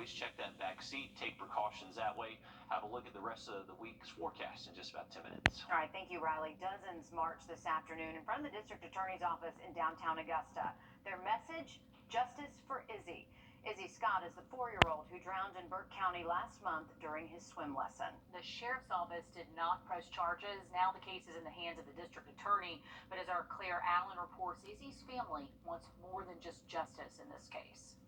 always check that back seat, take precautions that way. Have a look at the rest of the week's forecast in just about 10 minutes. All right, thank you, Riley. Dozens marched this afternoon in front of the district attorney's office in downtown Augusta. Their message: justice for Izzy. Izzy Scott is the 4-year-old who drowned in Burke County last month during his swim lesson. The sheriff's office did not press charges. Now the case is in the hands of the district attorney. But as our Claire Allen reports, Izzy's family wants more than just justice in this case.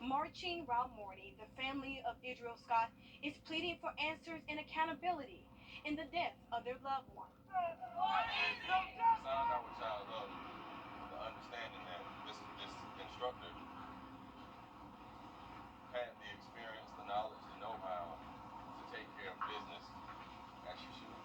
Marching route morning, the family of Wrdw Scott is pleading for answers and accountability in the death of their loved one. Sound our child up, the understanding that this instructor had the experience, the knowledge, the know-how to take care of business as she should.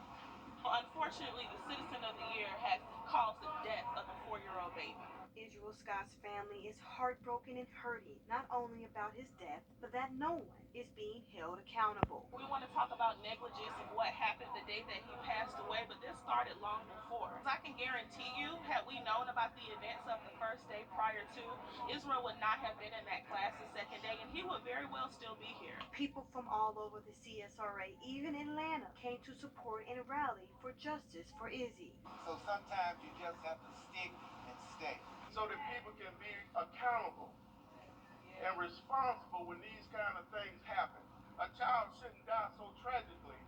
Unfortunately, the Citizen of the Year has caused the death of a 4-year-old baby. Wrdw Scott's family is heartbroken and hurting, not only about his death, but that no one is being held accountable. We want to talk about negligence of what happened the day that he passed away, but this started long before. I can guarantee you, had we known about the events of the first day prior to, Israel would not have been in that class the second day, and he would very well still be here. People from all over the CSRA, even Atlanta, came to support and rally for justice for Izzy. So sometimes you just have to stick and stay, So that people can be accountable and responsible when these kind of things happen. A child shouldn't die so tragically,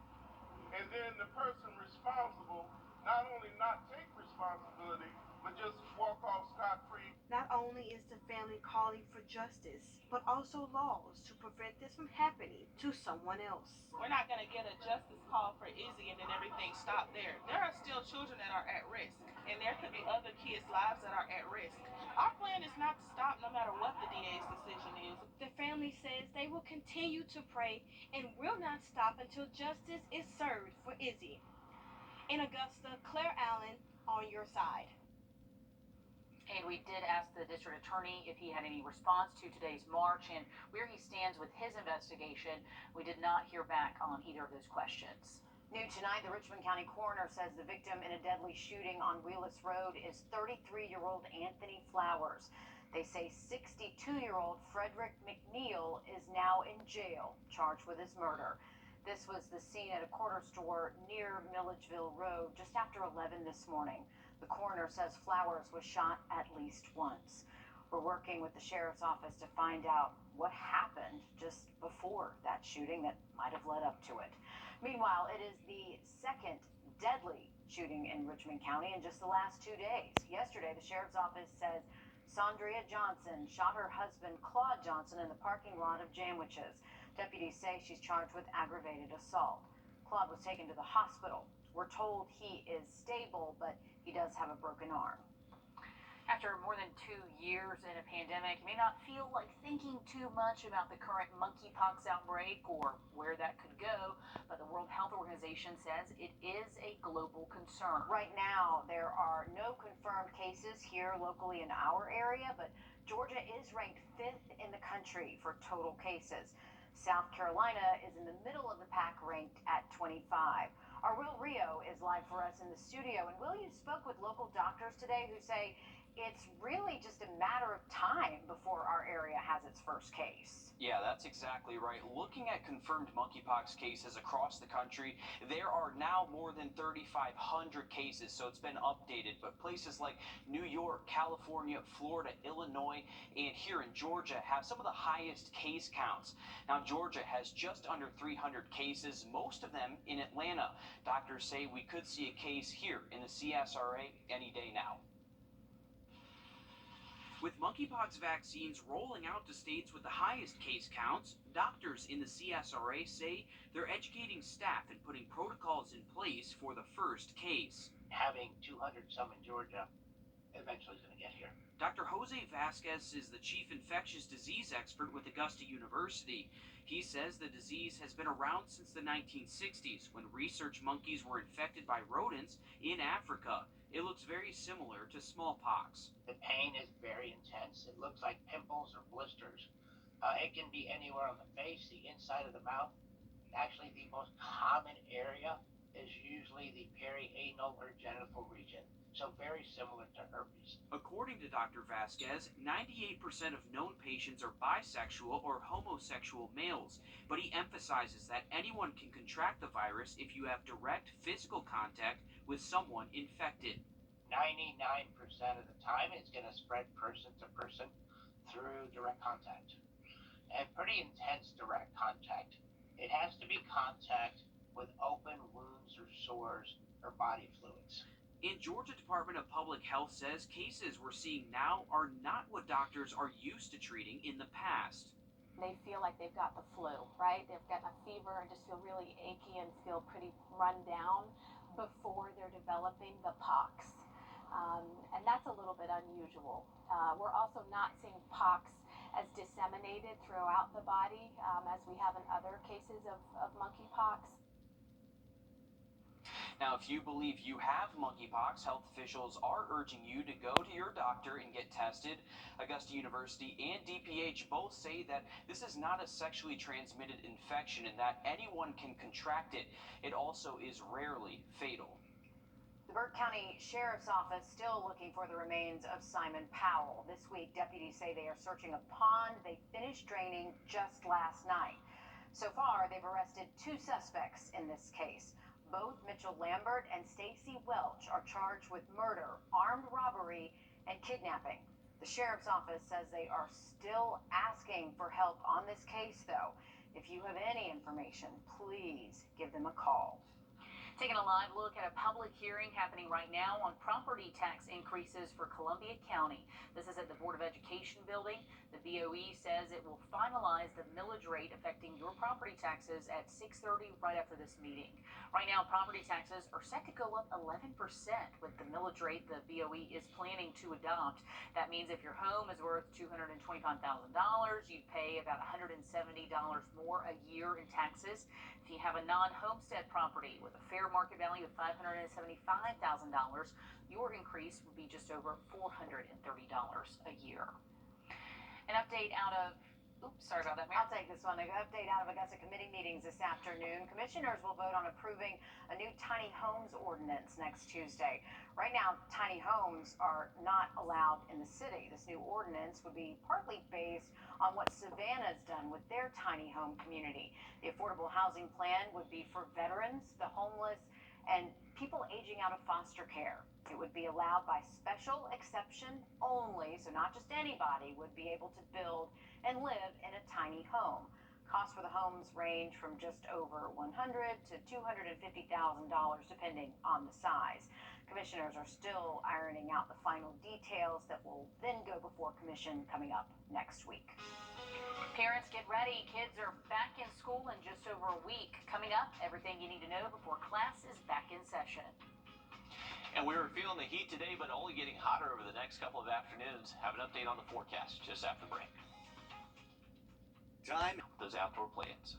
and then the person responsible not only not take responsibility, but just walk off scot-free. Not only is the family calling for justice, but also laws to prevent this from happening to someone else. We're not going to get a justice call for Izzy and then everything stopped there. There are still children that are at risk, and there could be other kids' lives that are at risk. Our plan is not to stop no matter what the DA's decision is. The family says they will continue to pray and will not stop until justice is served for Izzy. In Augusta, Claire Allen, on your side. And we did ask the district attorney if he had any response to today's march and where he stands with his investigation. We did not hear back on either of those questions. New tonight, the Richmond County coroner says the victim in a deadly shooting on Wheelus Road is 33-year-old Anthony Flowers. They say 62-year-old Frederick McNeil is now in jail, charged with his murder. This was the scene at a corner store near Milledgeville Road just after 11 this morning. The coroner says Flowers was shot at least once. We're working with the sheriff's office to find out what happened just before that shooting that might have led up to it. Meanwhile, it is the second deadly shooting in Richmond County in just the last 2 days. Yesterday, the sheriff's office says Sondria Johnson shot her husband, Claude Johnson, in the parking lot of Janwiches. Deputies say she's charged with aggravated assault. Claude was taken to the hospital. We're told he is stable, but he does have a broken arm. After more than 2 years in a pandemic, you may not feel like thinking too much about the current monkeypox outbreak or where that could go, but the World Health Organization says it is a global concern. Right now, there are no confirmed cases here locally in our area, but Georgia is ranked 5th in the country for total cases. South Carolina is in the middle of the pack, ranked at 25. Our Will Rio is live for us in the studio. And Will, you spoke with local doctors today who say it's really just a matter of time before our area has its first case. Yeah, that's exactly right. Looking at confirmed monkeypox cases across the country, there are now more than 3,500 cases, so it's been updated. But places like New York, California, Florida, Illinois, and here in Georgia have some of the highest case counts. Now, Georgia has just under 300 cases, most of them in Atlanta. Doctors say we could see a case here in the CSRA any day now. With monkeypox vaccines rolling out to states with the highest case counts, doctors in the CSRA say they're educating staff and putting protocols in place for the first case. Having 200 some in Georgia eventually is going to get here. Dr. Jose Vasquez is the chief infectious disease expert with Augusta University. He says the disease has been around since the 1960s, when research monkeys were infected by rodents in Africa. It looks very similar to smallpox. The pain is very intense. It looks like pimples or blisters. It can be anywhere on the face, the inside of the mouth. Actually, the most common area is usually the perianal or genital region, so very similar to herpes. According to Dr. Vasquez, 98% of known patients are bisexual or homosexual males, but he emphasizes that anyone can contract the virus if you have direct physical contact with someone infected. 99% of the time, it's going to spread person to person through direct contact, and pretty intense direct contact. It has to be contact with open wounds or sores or body fluids. And Georgia Department of Public Health says cases we're seeing now are not what doctors are used to treating in the past. They feel like they've got the flu, right? They've got a fever and just feel really achy and feel pretty run down before they're developing the pox. And that's a little bit unusual. We're also not seeing pox as disseminated throughout the body as we have in other cases of monkeypox. Now, if you believe you have monkeypox, health officials are urging you to go to your doctor and get tested. Augusta University and DPH both say that this is not a sexually transmitted infection and that anyone can contract it. It also is rarely fatal. The Burke County Sheriff's Office still looking for the remains of Simon Powell. This week, deputies say they are searching a pond they finished draining just last night. So far, they've arrested 2 suspects in this case. Both Mitchell Lambert and Stacy Welch are charged with murder, armed robbery, and kidnapping. The Sheriff's Office says they are still asking for help on this case, though. If you have any information, please give them a call. Taking a live look at a public hearing happening right now on property tax increases for Columbia County. This is at the Board of Education building. The BOE says it will finalize the millage rate affecting your property taxes at 6:30 right after this meeting. Right now, property taxes are set to go up 11% with the millage rate the BOE is planning to adopt. That means if your home is worth $225,000, you'd pay about $170 more a year in taxes. If you have a non-homestead property with a fair market value of $575,000, your increase would be just over $430 a year. An update out of, sorry about that, Mary. I'll take this one. An update out of Augusta committee meetings this afternoon. Commissioners will vote on approving a new tiny homes ordinance next Tuesday. Right now, tiny homes are not allowed in the city. This new ordinance would be partly based on what Savannah's done with their tiny home community. The affordable housing plan would be for veterans, the homeless, and people aging out of foster care. It would be allowed by special exception only, so not just anybody would be able to build and live in a tiny home. Costs for the homes range from just over $100,000 to $250,000 depending on the size. Commissioners are still ironing out the final details that will then go before commission coming up next week. Parents, get ready. Kids are back in school in just over a week. Coming up, everything you need to know before class is back in session. And we were feeling the heat today, but only getting hotter over the next couple of afternoons. Have an update on the forecast just after the break. Time those outdoor plans.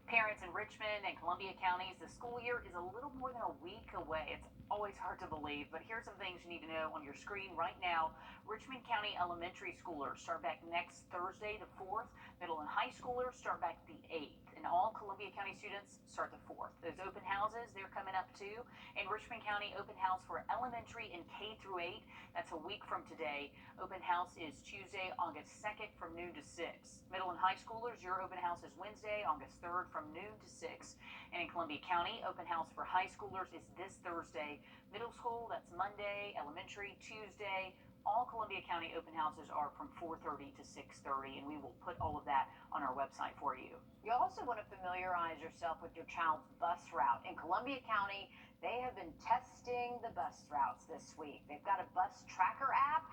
Parents in Richmond and Columbia counties, the school year is a little more than a week away. It's always hard to believe, but here's some things you need to know on your screen right now. Richmond County elementary schoolers start back next Thursday, the 4th. Middle and high schoolers start back the 8th. And all Columbia County students start the 4th. Those open houses, they're coming up too. In Richmond County, open house for elementary and K through 8. That's a week from today. Open house is Tuesday, August 2nd from noon to 6. Middle and high schoolers, your open house is Wednesday, August 3rd from noon to 6. And in Columbia County, open house for high schoolers is this Thursday. Middle school, that's Monday. Elementary, Tuesday. All Columbia County open houses are from 4:30 to 6:30, and we will put all of that on our website for you. You also want to familiarize yourself with your child's bus route. In Columbia County, they have been testing the bus routes this week. They've got a bus tracker app.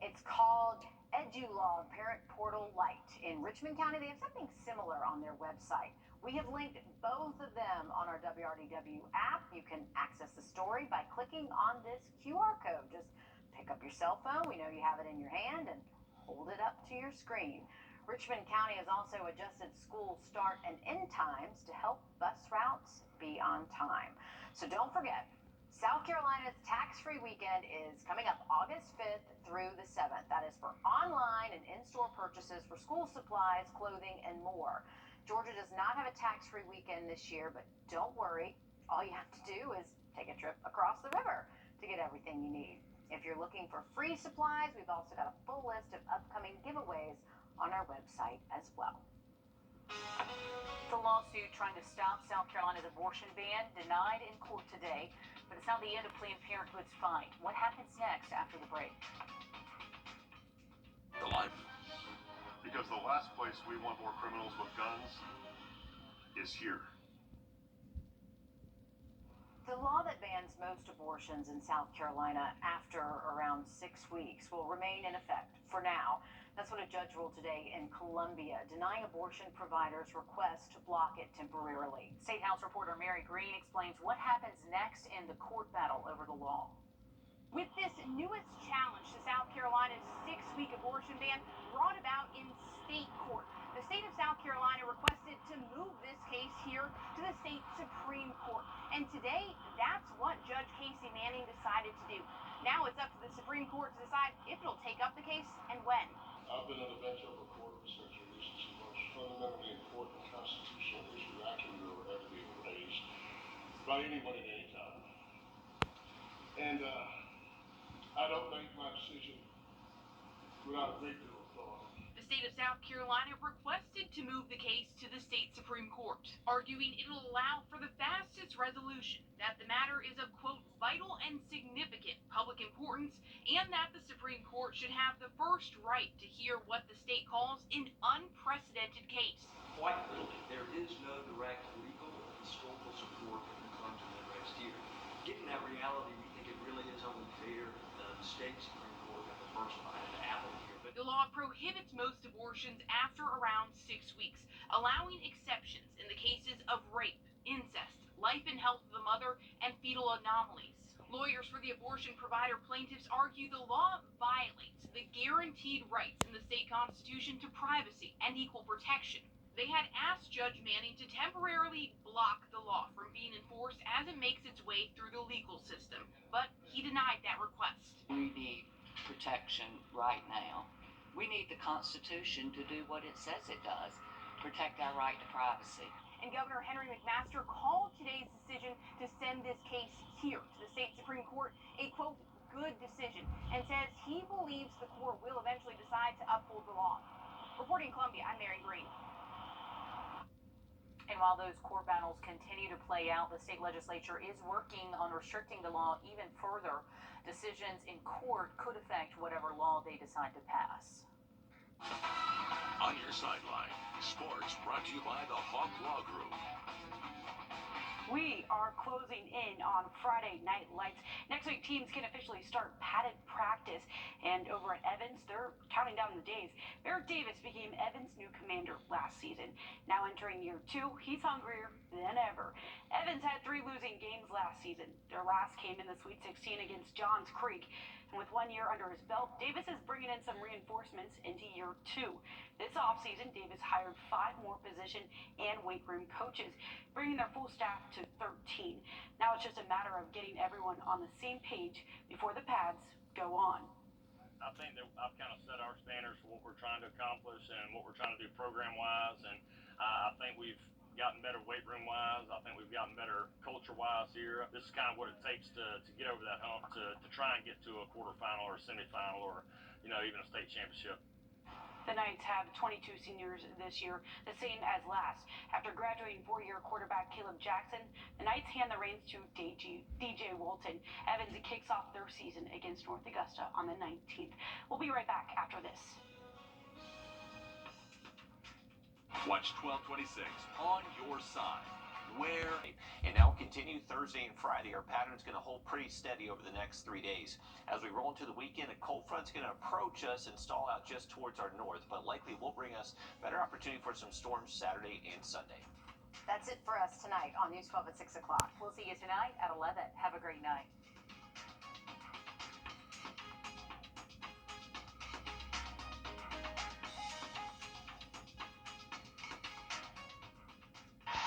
It's called EduLog Parent Portal Lite. In Richmond County, they have something similar on their website. We have linked both of them on our WRDW app. You can access the story by clicking on this QR code. Just pick up your cell phone. We know you have it in your hand and hold it up to your screen. Richmond County has also adjusted school start and end times to help bus routes be on time. So don't forget, South Carolina's tax-free weekend is coming up August 5th through the 7th. That is for online and in-store purchases for school supplies, clothing, and more. Georgia does not have a tax-free weekend this year, but don't worry. All you have to do is take a trip across the river to get everything you need. If you're looking for free supplies, we've also got a full list of upcoming giveaways on our website as well. The lawsuit trying to stop South Carolina's abortion ban denied in court today, but it's now the end of Planned Parenthood's fight. What happens next after the break? The line. Because the last place we want more criminals with guns is here. The law that bans most abortions in South Carolina after around 6 weeks will remain in effect for now. That's what a judge ruled today in Columbia, denying abortion providers' request to block it temporarily. State House reporter Mary Green explains what happens next in the court battle over the law. With this newest challenge to South Carolina's 6-week abortion ban brought about in state court, the state of South Carolina requested to move this case here to the state Supreme Court. And today, that's what Judge Casey Manning decided to do. Now it's up to the Supreme Court to decide if it'll take up the case and when. I've been on the bench of a court since this is the most fundamentally important constitutional issue I can ever be raised by anyone at any time. And I don't make my decision without a great deal of thought. The state of South Carolina requested to move the case to the state Supreme Court, arguing it'll allow for the fastest resolution, that the matter is of, quote, vital and significant public importance, and that the Supreme Court should have the first right to hear what the state calls an unprecedented case. Quite literally, there is no direct legal or historical support for the claims of unrest here. Given that reality, we think it really is only fair that the state Supreme Court have the first bite of the apple here. But the law prohibits most abortions after around 6 weeks, allowing exceptions in the cases of rape, incest, life and health of the mother, and fetal anomalies. Lawyers for the abortion provider plaintiffs argue the law violates the guaranteed rights in the state constitution to privacy and equal protection. They had asked Judge Manning to temporarily block the law from being enforced as it makes its way through the legal system, but he denied that request. We need protection right now. We need the Constitution to do what it says it does, protect our right to privacy. And Governor Henry McMaster called today's decision to send this case here to the state Supreme Court a, quote, good decision, and says he believes the court will eventually decide to uphold the law. Reporting in Columbia, I'm Mary Green. And while those court battles continue to play out, the state legislature is working on restricting the law even further. Decisions in court could affect whatever law they decide to pass. On your sideline, sports brought to you by the Hawk Law Group. We are closing in on Friday Night Lights. Next week, teams can officially start padded practice. And over at Evans, they're counting down the days. Eric Davis became Evans' new commander last season. Now entering year 2, he's hungrier than ever. Evans had 3 losing games last season. Their last came in the Sweet 16 against Johns Creek. And with 1 year under his belt, Davis is bringing in some reinforcements into year 2. This offseason, Davis hired 5 more position and weight room coaches, bringing their full staff to 13. Now it's just a matter of getting everyone on the same page before the pads go on. I think that I've kind of set our standards for what we're trying to accomplish and what we're trying to do program-wise, and I think we've gotten better weight room-wise. I think we've gotten better culture-wise here. This is kind of what it takes to get over that hump, to try and get to a quarterfinal or a semifinal or, even a state championship. The Knights have 22 seniors this year, the same as last. After graduating 4-year quarterback Caleb Jackson, the Knights hand the reins to DJ Walton. Evans kicks off their season against North Augusta on the 19th. We'll be right back after this. Watch 1226 on your side. Where and now continue Thursday and Friday. Our pattern's going to hold pretty steady over the next 3 days. As we roll into the weekend, a cold front's going to approach us and stall out just towards our north, but likely will bring us better opportunity for some storms Saturday and Sunday. That's it for us tonight on News 12 at 6 o'clock. We'll see you tonight at 11. Have a great night.